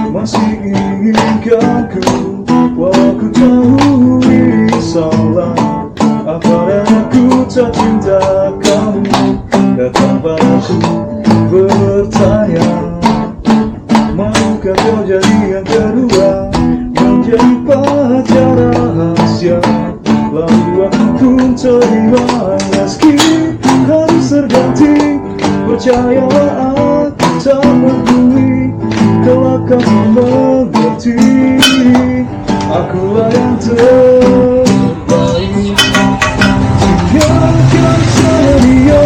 Masih inginkan ku, walau ku tahu ini salah. Apakah aku tak cinta kamu? Datang padaku bertanya, maukah kau jadi yang kedua, menjadi pacar rahasia? Lalu aku pun terima, meski harus terganti. Percayalah aku tak peduli, kelak kamu mengerti. Akulah yang terbaik. Tinggalkan saya dia,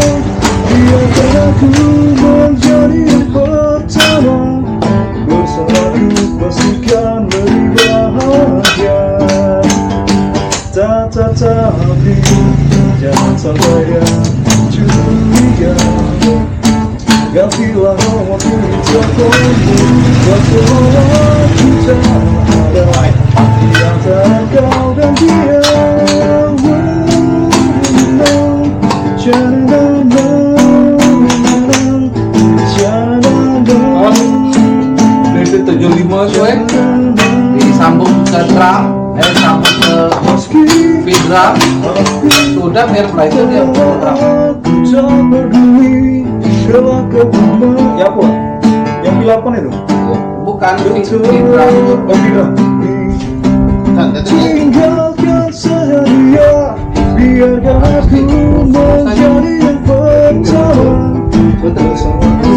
biarkan aku menjadi yang pertama. Bersamaku pastikan lebih bahagia. Tetapi jangan sampai dia curiga. Gantilah nomorku di teleponmu, waktu aku tak ada di antara kau dan dia. Itu 75 cuek disambung ke drum, sambung ke feed drum, sudah biar play itu dia drum. Ya apa? Yang bilapan itu? Bukan feed drum. Oh tidak. Tinggalkan saya dia, biarkan aku menjadi yang pertama. Bersamaku